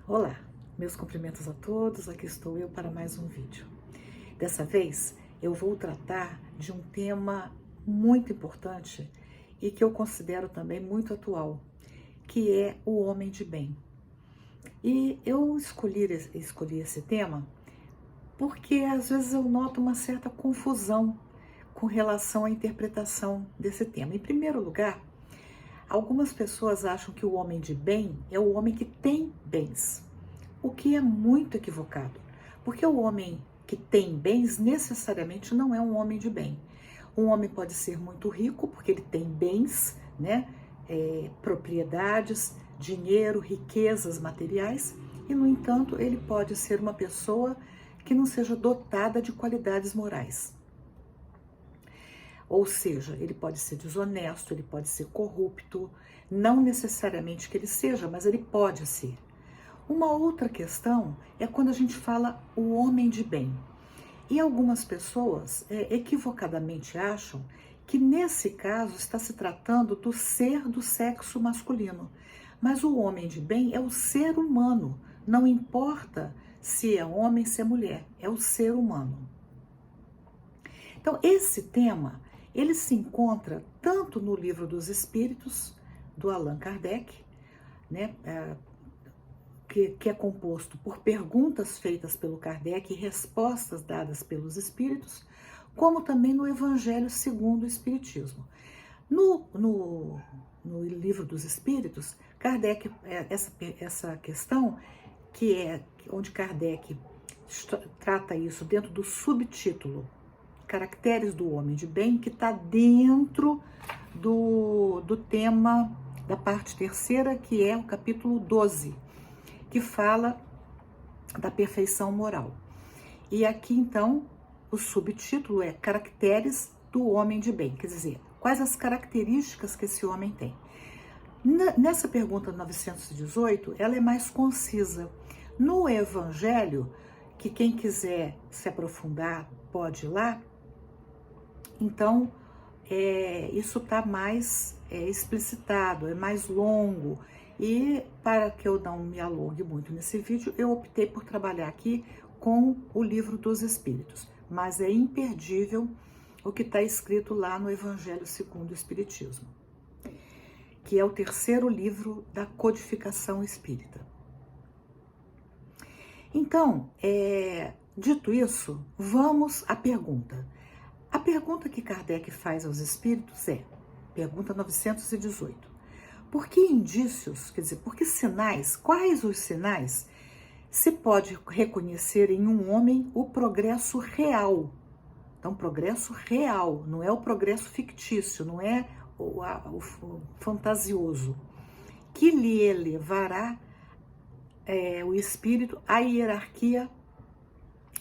Olá, meus cumprimentos a todos, aqui estou eu para mais um vídeo. Dessa vez eu vou tratar de um tema muito importante e que eu considero também muito atual, que é o homem de bem. E eu escolhi esse tema porque às vezes eu noto uma certa confusão com relação à interpretação desse tema. Em primeiro lugar, algumas pessoas acham que o homem de bem é o homem que tem bens, o que é muito equivocado, porque o homem que tem bens necessariamente não é um homem de bem. Um homem pode ser muito rico porque ele tem bens, né? Propriedades, dinheiro, riquezas materiais, e no entanto ele pode ser uma pessoa que não seja dotada de qualidades morais. Ou seja, ele pode ser desonesto, ele pode ser corrupto, não necessariamente que ele seja, mas ele pode ser. Uma outra questão é quando a gente fala o homem de bem. E algumas pessoas equivocadamente acham que nesse caso está se tratando do ser do sexo masculino. Mas o homem de bem é o ser humano, não importa se é homem, se é mulher, é o ser humano. Então esse tema, ele se encontra tanto no Livro dos Espíritos, do Allan Kardec, né, que é composto por perguntas feitas pelo Kardec e respostas dadas pelos espíritos, como também no Evangelho segundo o Espiritismo. No Livro dos Espíritos, Kardec, essa questão, que é onde Kardec trata isso dentro do subtítulo Caracteres do Homem de Bem, que está dentro do tema da parte terceira, que é o capítulo 12, que fala da perfeição moral. E aqui, então, o subtítulo é Caracteres do Homem de Bem, quer dizer, quais as características que esse homem tem. Nessa pergunta 918, ela é mais concisa. No Evangelho, que quem quiser se aprofundar pode ir lá, então isso está mais explicitado, é mais longo. E para que eu não me alongue muito nesse vídeo, eu optei por trabalhar aqui com o Livro dos Espíritos. Mas é imperdível o que está escrito lá no Evangelho segundo o Espiritismo, que é o terceiro livro da codificação espírita. Então, dito isso, vamos à pergunta. A pergunta que Kardec faz aos espíritos é, pergunta 918, por que indícios, quer dizer, por que sinais, quais os sinais se pode reconhecer em um homem o progresso real? Então, progresso real, não é o progresso fictício, não é o fantasioso, que lhe elevará o espírito à hierarquia,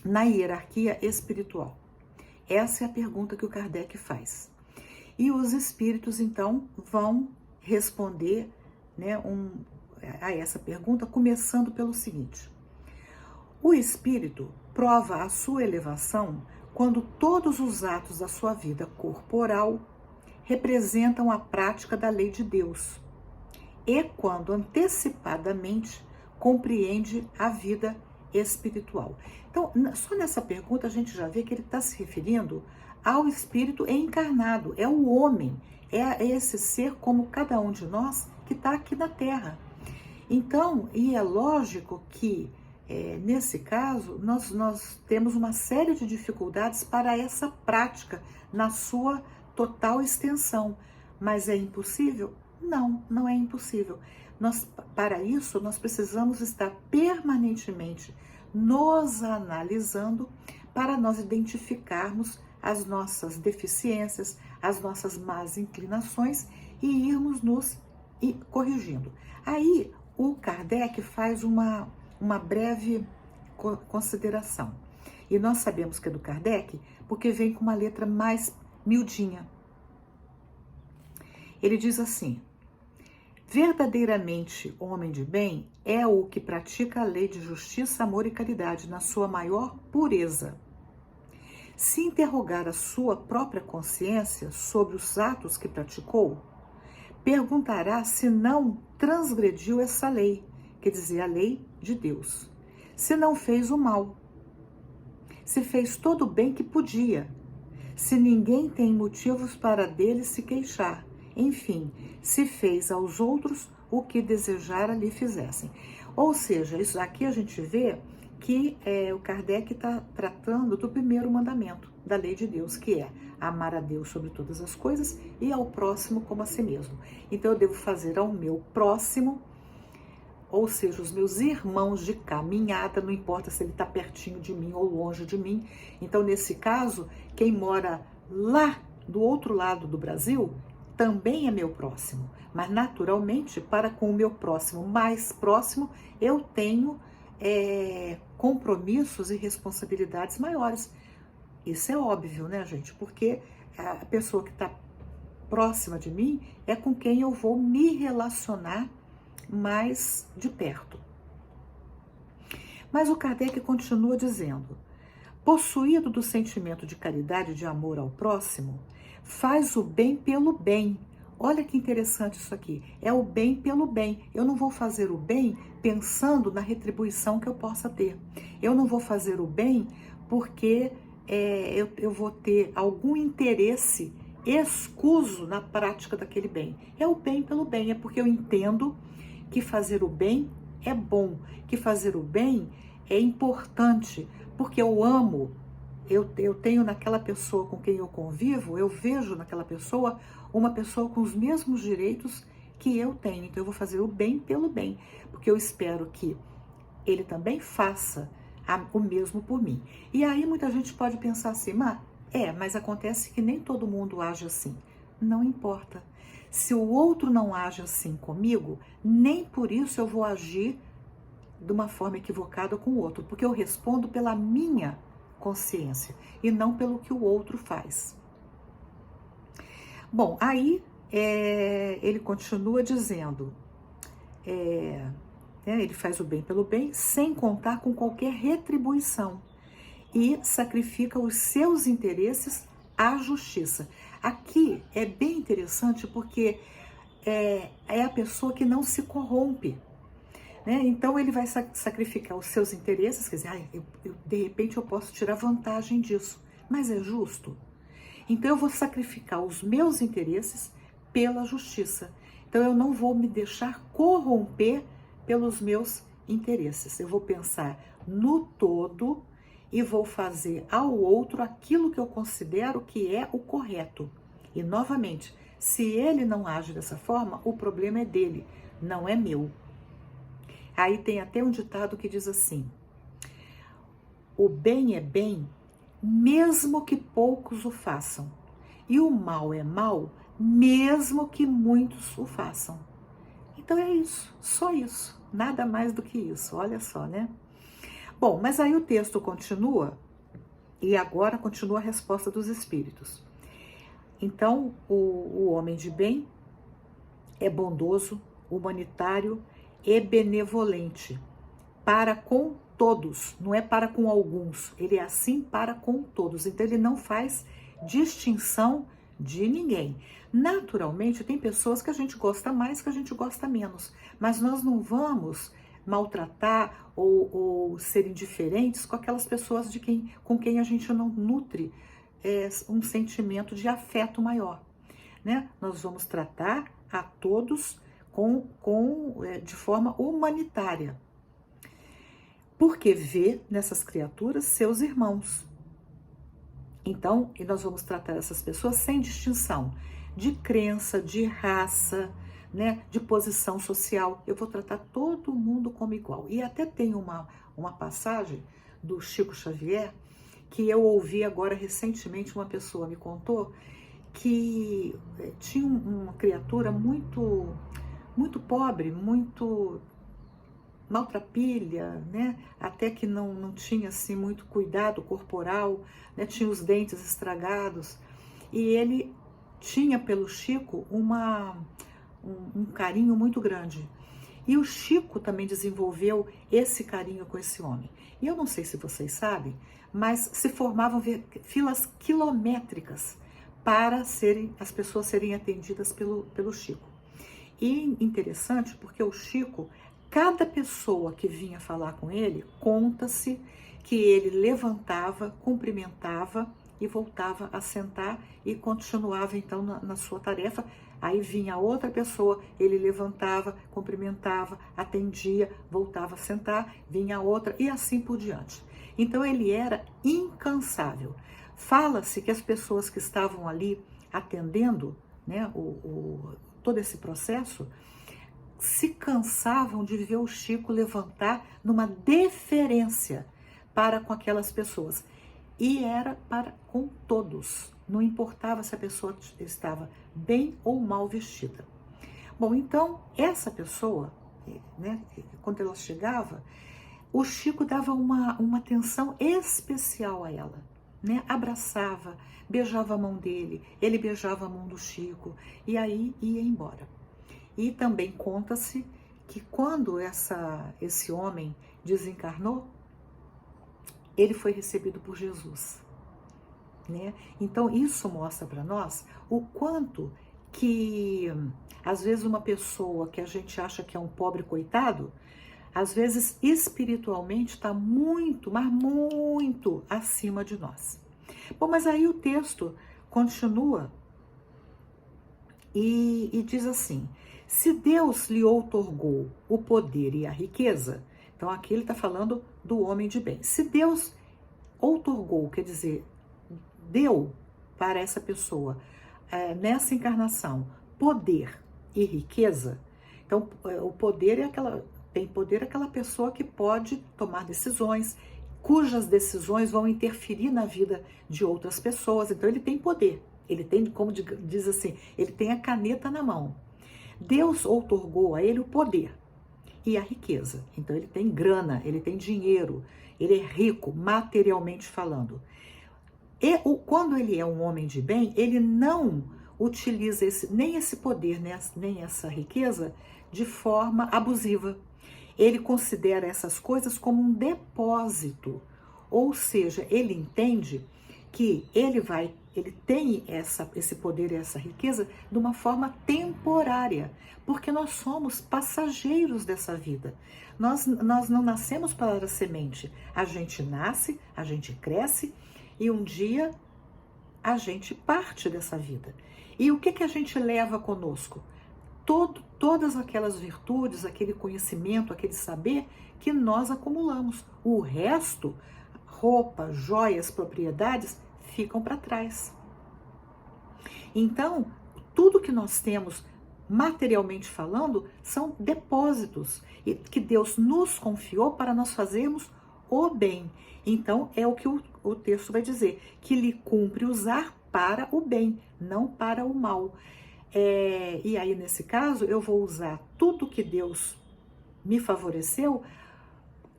na hierarquia espiritual. Essa é a pergunta que o Kardec faz. E os espíritos, então, vão responder, né, a essa pergunta, começando pelo seguinte. O espírito prova a sua elevação quando todos os atos da sua vida corporal representam a prática da lei de Deus e quando antecipadamente compreende a vida espiritual. Então, só nessa pergunta a gente já vê que ele está se referindo ao espírito encarnado, é o homem, é esse ser como cada um de nós que está aqui na Terra. Então, e é lógico que nesse caso nós temos uma série de dificuldades para essa prática na sua total extensão, mas é impossível? Não, não é impossível. Para isso, nós precisamos estar permanentemente nos analisando para nós identificarmos as nossas deficiências, as nossas más inclinações e irmos nos corrigindo. Aí, o Kardec faz uma breve consideração. E nós sabemos que é do Kardec porque vem com uma letra mais miudinha. Ele diz assim: verdadeiramente homem de bem é o que pratica a lei de justiça, amor e caridade na sua maior pureza. Se interrogar a sua própria consciência sobre os atos que praticou, perguntará se não transgrediu essa lei, quer dizer, a lei de Deus. Se não fez o mal, se fez todo o bem que podia, se ninguém tem motivos para dele se queixar, enfim, se fez aos outros o que desejara lhe fizessem. Ou seja, isso aqui a gente vê que o Kardec está tratando do primeiro mandamento da lei de Deus, que é amar a Deus sobre todas as coisas e ao próximo como a si mesmo. Então eu devo fazer ao meu próximo, ou seja, os meus irmãos de caminhada, não importa se ele está pertinho de mim ou longe de mim. Então, nesse caso, quem mora lá do outro lado do Brasil também é meu próximo. Mas, naturalmente, para com o meu próximo mais próximo, eu tenho compromissos e responsabilidades maiores. Isso é óbvio, né, gente? Porque a pessoa que está próxima de mim é com quem eu vou me relacionar mais de perto. Mas o Kardec continua dizendo: possuído do sentimento de caridade e de amor ao próximo, faz o bem pelo bem. Olha que interessante isso aqui, é o bem pelo bem. Eu não vou fazer o bem pensando na retribuição que eu possa ter. Eu não vou fazer o bem porque eu vou ter algum interesse escuso na prática daquele bem. É o bem pelo bem, é porque eu entendo que fazer o bem é bom, que fazer o bem é importante, porque eu amo, eu tenho naquela pessoa com quem eu convivo, eu vejo naquela pessoa uma pessoa com os mesmos direitos que eu tenho. Então eu vou fazer o bem pelo bem, porque eu espero que ele também faça o mesmo por mim. E aí muita gente pode pensar assim, mas acontece que nem todo mundo age assim. Não importa. Se o outro não age assim comigo, nem por isso eu vou agir de uma forma equivocada com o outro, porque eu respondo pela minha consciência e não pelo que o outro faz. Bom, aí ele continua dizendo, ele faz o bem pelo bem, sem contar com qualquer retribuição, e sacrifica os seus interesses à justiça. Aqui é bem interessante porque é a pessoa que não se corrompe, né? Então ele vai sacrificar os seus interesses, quer dizer, de repente eu posso tirar vantagem disso, mas é justo? Então eu vou sacrificar os meus interesses pela justiça. Então eu não vou me deixar corromper pelos meus interesses. Eu vou pensar no todo e vou fazer ao outro aquilo que eu considero que é o correto. E novamente, se ele não age dessa forma, o problema é dele, não é meu. Aí tem até um ditado que diz assim: o bem é bem, mesmo que poucos o façam, e o mal é mal, mesmo que muitos o façam. Então é isso, só isso, nada mais do que isso, olha só, né? Bom, mas aí o texto continua, e agora continua a resposta dos espíritos. Então, o homem de bem é bondoso, humanitário e benevolente para com todos, não é para com alguns, ele é assim para com todos. Então ele não faz distinção de ninguém. Naturalmente tem pessoas que a gente gosta mais, que a gente gosta menos, mas nós não vamos maltratar ou ser indiferentes com aquelas pessoas com quem a gente não nutre um sentimento de afeto maior, né? Nós vamos tratar a todos de forma humanitária, porque vê nessas criaturas seus irmãos. Então, e nós vamos tratar essas pessoas sem distinção de crença, de raça, né, de posição social. Eu vou tratar todo mundo como igual. E até tem uma passagem do Chico Xavier que eu ouvi agora recentemente. Uma pessoa me contou que tinha uma criatura muito pobre, muito maltrapilha, né? Até que não tinha assim muito cuidado corporal, né? Tinha os dentes estragados, e ele tinha pelo Chico um carinho muito grande. E o Chico também desenvolveu esse carinho com esse homem. E eu não sei se vocês sabem, mas se formavam filas quilométricas para as pessoas serem atendidas pelo Chico. E interessante porque o Chico cada pessoa que vinha falar com ele, conta-se que ele levantava, cumprimentava e voltava a sentar e continuava então na sua tarefa. Aí vinha outra pessoa, ele levantava, cumprimentava, atendia, voltava a sentar, vinha outra e assim por diante. Então ele era incansável. Fala-se que as pessoas que estavam ali atendendo, né, todo esse processo, se cansavam de ver o Chico levantar numa deferência para com aquelas pessoas. E era para com todos. Não importava se a pessoa estava bem ou mal vestida. Bom, então, essa pessoa, né, quando ela chegava, o Chico dava uma atenção especial a ela, né? Abraçava, beijava a mão dele, ele beijava a mão do Chico, e aí ia embora. E também conta-se que quando esse homem desencarnou, ele foi recebido por Jesus, né? Então isso mostra para nós o quanto que às vezes uma pessoa que a gente acha que é um pobre coitado, às vezes espiritualmente está muito, mas muito acima de nós. Bom, mas aí o texto continua e diz assim: se Deus lhe outorgou o poder e a riqueza, então aqui ele está falando do homem de bem. Se Deus outorgou, quer dizer, deu para essa pessoa, nessa encarnação, poder e riqueza, então o poder tem poder aquela pessoa que pode tomar decisões, cujas decisões vão interferir na vida de outras pessoas, então ele tem poder, ele tem, como diz assim, ele tem a caneta na mão. Deus outorgou a ele o poder e a riqueza. Então ele tem grana, ele tem dinheiro, ele é rico, materialmente falando. E quando ele é um homem de bem, ele não utiliza nem esse poder, nem essa riqueza de forma abusiva. Ele considera essas coisas como um depósito. Ou seja, ele entende que ele tem esse poder e essa riqueza de uma forma temporária, porque nós somos passageiros dessa vida. Nós não nascemos para a semente. A gente nasce, a gente cresce e um dia a gente parte dessa vida. E o que a gente leva conosco? Todas aquelas virtudes, aquele conhecimento, aquele saber que nós acumulamos. O resto, roupa, joias, propriedades, ficam para trás. Então, tudo que nós temos, materialmente falando, são depósitos que Deus nos confiou para nós fazermos o bem. Então, é o que o texto vai dizer, que lhe cumpre usar para o bem, não para o mal. E aí, nesse caso, eu vou usar tudo que Deus me favoreceu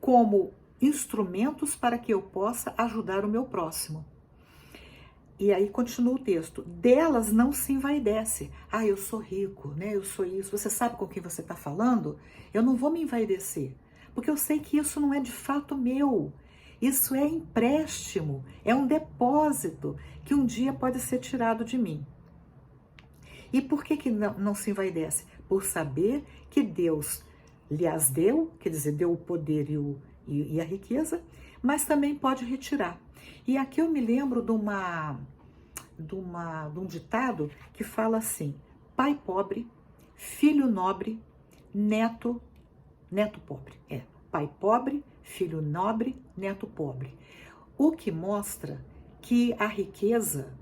como instrumentos para que eu possa ajudar o meu próximo. E aí continua o texto: delas não se envaidece. Eu sou rico, né? Eu sou isso. Você sabe com quem você está falando? Eu não vou me envaidecer, porque eu sei que isso não é de fato meu. Isso é empréstimo, é um depósito que um dia pode ser tirado de mim. E por que não se envaidece? Por saber que Deus lhes deu, quer dizer, deu o poder e a riqueza, mas também pode retirar. E aqui eu me lembro de um ditado que fala assim: pai pobre, filho nobre, neto pobre. Pai pobre, filho nobre, neto pobre. O que mostra que a riqueza,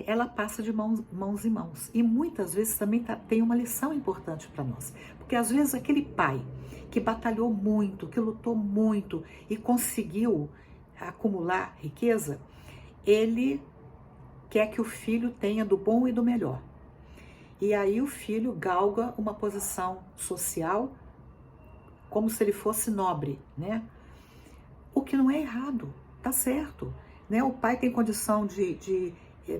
ela passa de mãos em mãos. E muitas vezes também tem uma lição importante para nós. Porque às vezes aquele pai que batalhou muito, que lutou muito e conseguiu acumular riqueza, ele quer que o filho tenha do bom e do melhor. E aí o filho galga uma posição social como se ele fosse nobre, né? O que não é errado, tá certo, né? O pai tem condição de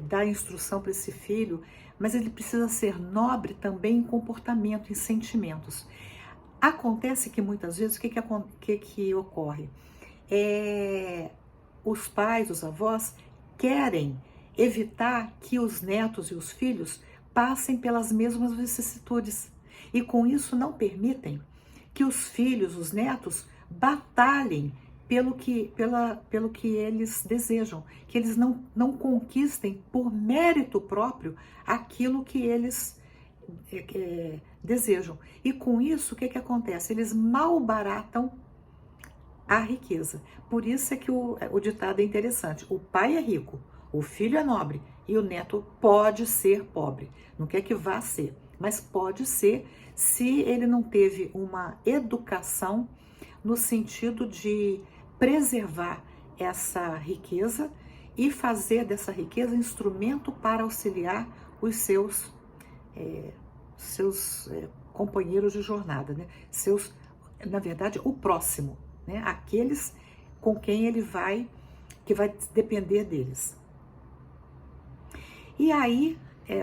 dar instrução para esse filho, mas ele precisa ser nobre também em comportamento, em sentimentos. Acontece que muitas vezes o que ocorre? Os pais, os avós querem evitar que os netos e os filhos passem pelas mesmas vicissitudes e com isso não permitem que os filhos, os netos, batalhem pelo que eles desejam, que eles não conquistem por mérito próprio aquilo que eles desejam. E com isso, o que acontece? Eles malbaratam a riqueza. Por isso é que o ditado é interessante. O pai é rico, o filho é nobre e o neto pode ser pobre. Não quer que vá ser, mas pode ser se ele não teve uma educação no sentido de preservar essa riqueza e fazer dessa riqueza instrumento para auxiliar os seus companheiros de jornada, né? Na verdade, o próximo, né? Aqueles com quem que vai depender deles. E aí,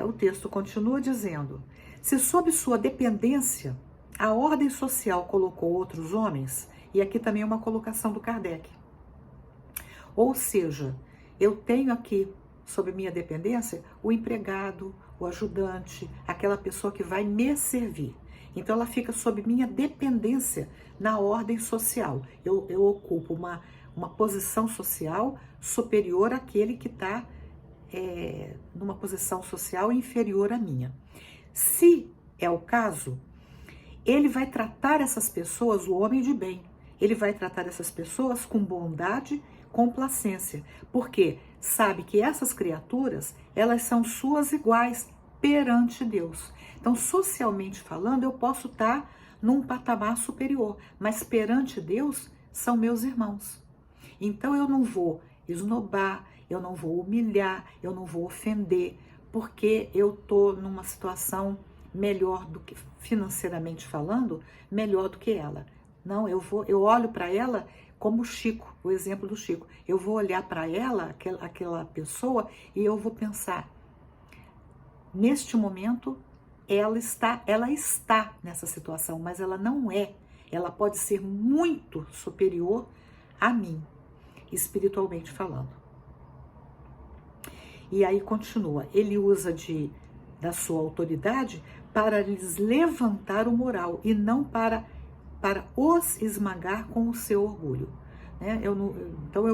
o texto continua dizendo: se sob sua dependência a ordem social colocou outros homens, e aqui também é uma colocação do Kardec, ou seja, eu tenho aqui sob minha dependência o empregado, o ajudante, aquela pessoa que vai me servir. Então ela fica sob minha dependência na ordem social. Eu ocupo uma posição social superior àquele que está numa posição social inferior à minha. Se é o caso, ele vai tratar essas pessoas, o homem de bem, ele vai tratar essas pessoas com bondade, complacência, porque sabe que essas criaturas, elas são suas iguais perante Deus. Então, socialmente falando, eu posso estar num patamar superior, mas perante Deus são meus irmãos. Então, eu não vou esnobar, eu não vou humilhar, eu não vou ofender, porque eu estou numa situação melhor do que, financeiramente falando, melhor do que ela. Não, eu olho para ela como o Chico, o exemplo do Chico. Eu vou olhar para ela, aquela pessoa, e eu vou pensar, neste momento, ela está nessa situação, mas ela não é. Ela pode ser muito superior a mim, espiritualmente falando. E aí continua, ele usa da sua autoridade para lhes levantar o moral e não para os esmagar com o seu orgulho. Né? Então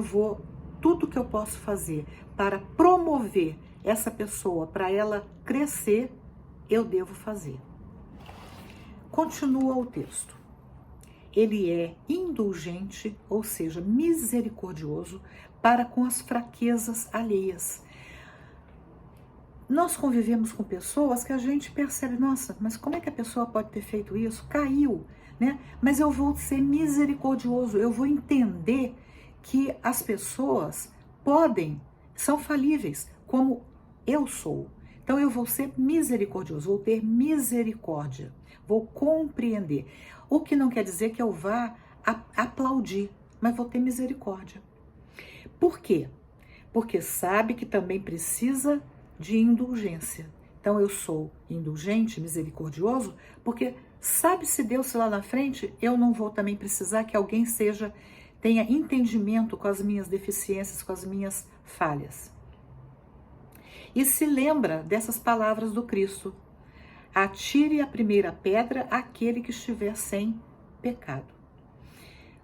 tudo que eu posso fazer para promover essa pessoa, para ela crescer, eu devo fazer. Continua o texto. Ele é indulgente, ou seja, misericordioso para com as fraquezas alheias. Nós convivemos com pessoas que a gente percebe, nossa, mas como é que a pessoa pode ter feito isso? Caiu, né? Mas eu vou ser misericordioso, eu vou entender que as pessoas são falíveis, como eu sou. Então eu vou ser misericordioso, vou ter misericórdia, vou compreender. O que não quer dizer que eu vá aplaudir, mas vou ter misericórdia. Por quê? Porque sabe que também precisa de indulgência. Então eu sou indulgente, misericordioso, porque sabe-se Deus se lá na frente eu não vou também precisar que alguém tenha entendimento com as minhas deficiências, com as minhas falhas. E se lembra dessas palavras do Cristo: atire a primeira pedra aquele que estiver sem pecado.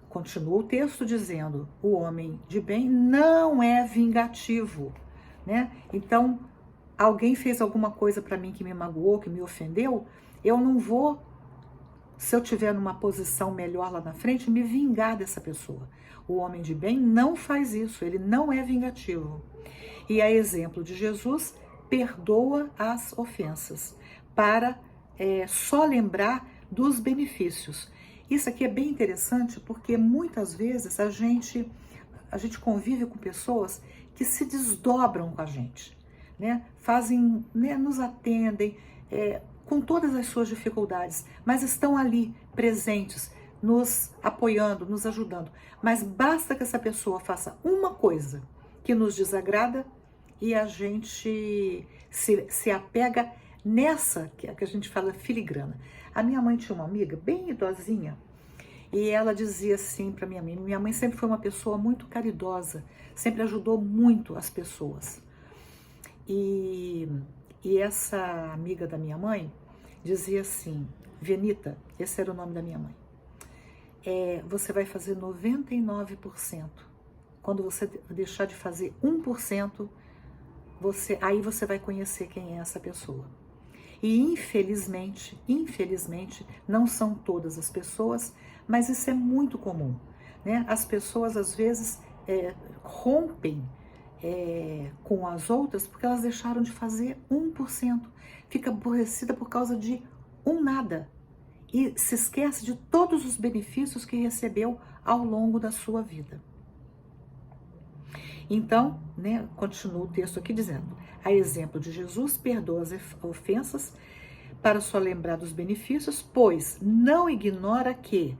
Continua o texto dizendo: o homem de bem não é vingativo, né? Então, alguém fez alguma coisa para mim que me magoou, que me ofendeu, eu não vou, se eu estiver numa posição melhor lá na frente, me vingar dessa pessoa. O homem de bem não faz isso, ele não é vingativo. E a exemplo de Jesus, perdoa as ofensas, para só lembrar dos benefícios. Isso aqui é bem interessante, porque muitas vezes a gente convive com pessoas que se desdobram com a gente, né? Nos atendem com todas as suas dificuldades, mas estão ali presentes, nos apoiando, nos ajudando. Mas basta que essa pessoa faça uma coisa que nos desagrada e a gente se apega nessa que a gente fala filigrana. A minha mãe tinha uma amiga bem idosinha e ela dizia assim para minha mãe sempre foi uma pessoa muito caridosa, sempre ajudou muito as pessoas. E essa amiga da minha mãe dizia assim, Venita, esse era o nome da minha mãe, você vai fazer 99%. Quando você deixar de fazer 1%, aí você vai conhecer quem é essa pessoa. E infelizmente, não são todas as pessoas, mas isso é muito comum, né? As pessoas às vezes rompem com as outras porque elas deixaram de fazer 1%. Fica aborrecida por causa de um nada. E se esquece de todos os benefícios que recebeu ao longo da sua vida. Então, né, continua o texto aqui dizendo: a exemplo de Jesus, perdoa as ofensas para só lembrar dos benefícios, pois não ignora que,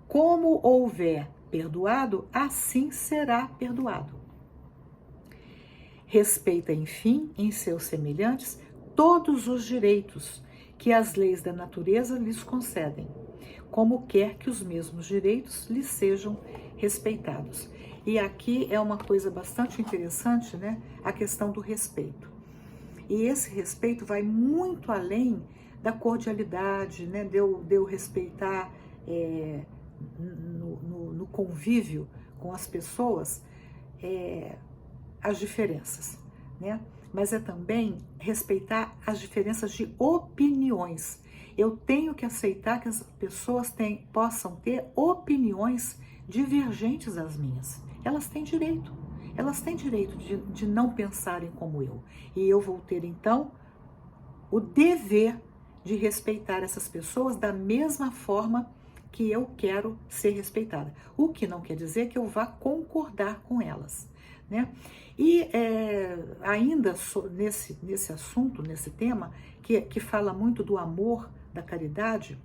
como houver perdoado, assim será perdoado. Respeita, enfim, em seus semelhantes todos os direitos que as leis da natureza lhes concedem, como quer que os mesmos direitos lhes sejam respeitados. E aqui é uma coisa bastante interessante, né? A questão do respeito. E esse respeito vai muito além da cordialidade, né? De eu respeitar no convívio com as pessoas as diferenças, né? Mas é também respeitar as diferenças de opiniões. Eu tenho que aceitar que as pessoas possam ter opiniões divergentes das minhas. Elas têm direito de não pensarem como eu. E eu vou ter, então, o dever de respeitar essas pessoas da mesma forma que eu quero ser respeitada. O que não quer dizer que eu vá concordar com elas, né? E ainda nesse assunto, nesse tema, que fala muito do amor, da caridade,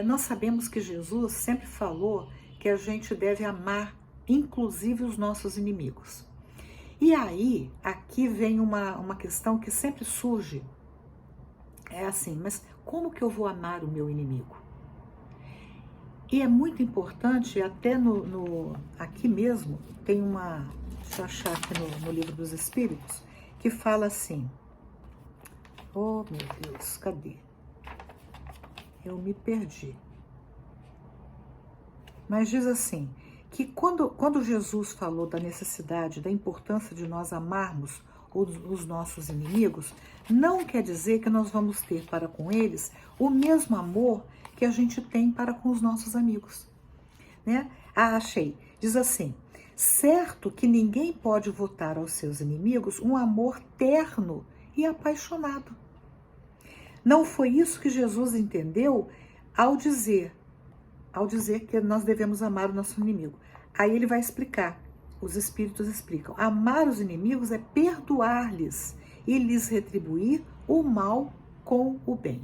nós sabemos que Jesus sempre falou que a gente deve amar inclusive os nossos inimigos. E aí, aqui vem uma questão que sempre surge, assim, mas como que eu vou amar o meu inimigo? E é muito importante, até aqui mesmo, tem deixa eu achar aqui no Livro dos Espíritos, que fala assim, oh meu Deus, cadê? Eu me perdi. Mas diz assim, que quando Jesus falou da necessidade, da importância de nós amarmos os nossos inimigos, não quer dizer que nós vamos ter para com eles o mesmo amor que a gente tem para com os nossos amigos, né? Achei. Diz assim, certo que ninguém pode votar aos seus inimigos um amor terno e apaixonado. Não foi isso que Jesus entendeu ao dizer que nós devemos amar o nosso inimigo. Aí ele vai explicar, os espíritos explicam, amar os inimigos é perdoar-lhes e lhes retribuir o mal com o bem.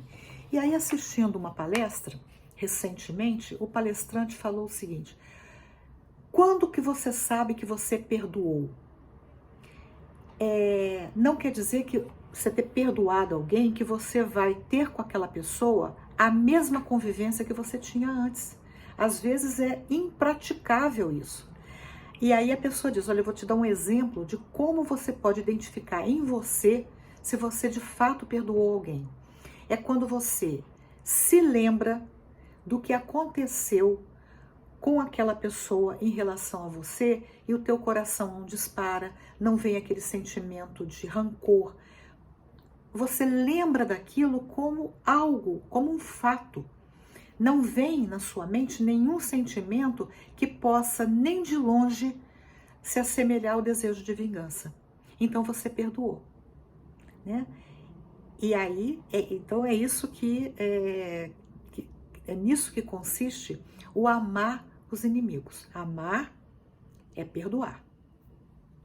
E aí, assistindo uma palestra, recentemente, o palestrante falou o seguinte, quando que você sabe que você perdoou? Não quer dizer que você ter perdoado alguém, que você vai ter com aquela pessoa a mesma convivência que você tinha antes. Às vezes é impraticável isso. E aí a pessoa diz, olha, eu vou te dar um exemplo de como você pode identificar em você se você de fato perdoou alguém. É quando você se lembra do que aconteceu com aquela pessoa em relação a você e o teu coração não dispara, não vem aquele sentimento de rancor. Você lembra daquilo como algo, como um fato. Não vem na sua mente nenhum sentimento que possa nem de longe se assemelhar ao desejo de vingança. Então você perdoou, né? E aí, então é isso é nisso que consiste o amar os inimigos. Amar é perdoar.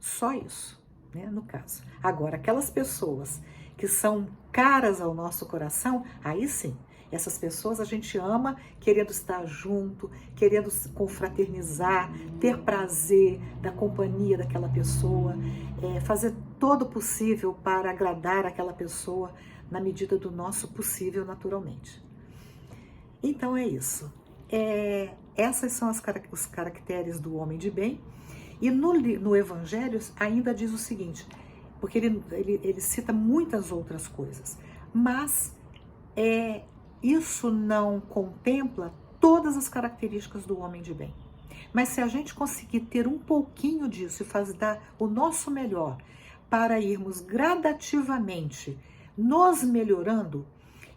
Só isso, né, no caso. Agora, aquelas pessoas que são caras ao nosso coração, aí sim, essas pessoas a gente ama querendo estar junto, querendo confraternizar, ter prazer da companhia daquela pessoa, fazer todo o possível para agradar aquela pessoa na medida do nosso possível naturalmente. Então é isso. Essas são os caracteres do homem de bem. E no Evangelho ainda diz o seguinte, porque ele cita muitas outras coisas, mas isso não contempla todas as características do homem de bem. Mas se a gente conseguir ter um pouquinho disso e dar o nosso melhor para irmos gradativamente nos melhorando,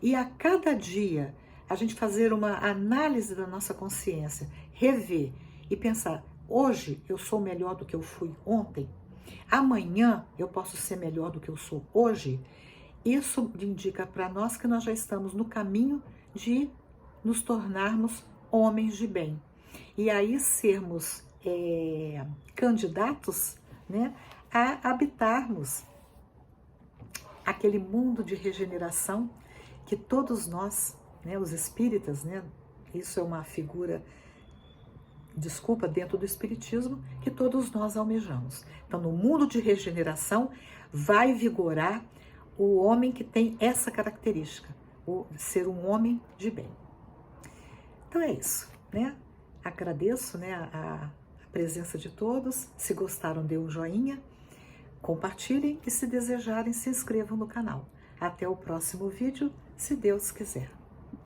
e a cada dia a gente fazer uma análise da nossa consciência, rever e pensar, hoje eu sou melhor do que eu fui ontem, amanhã eu posso ser melhor do que eu sou hoje, isso indica para nós que nós já estamos no caminho de nos tornarmos homens de bem. E aí sermos candidatos, né, a habitarmos aquele mundo de regeneração que todos nós, né, os espíritas, né, isso é uma figura, desculpa, dentro do espiritismo, que todos nós almejamos. Então, no mundo de regeneração, vai vigorar o homem que tem essa característica, o ser um homem de bem. Então é isso, né? Agradeço, né, a presença de todos. Se gostaram, dê um joinha, compartilhem e se desejarem, se inscrevam no canal. Até o próximo vídeo, se Deus quiser.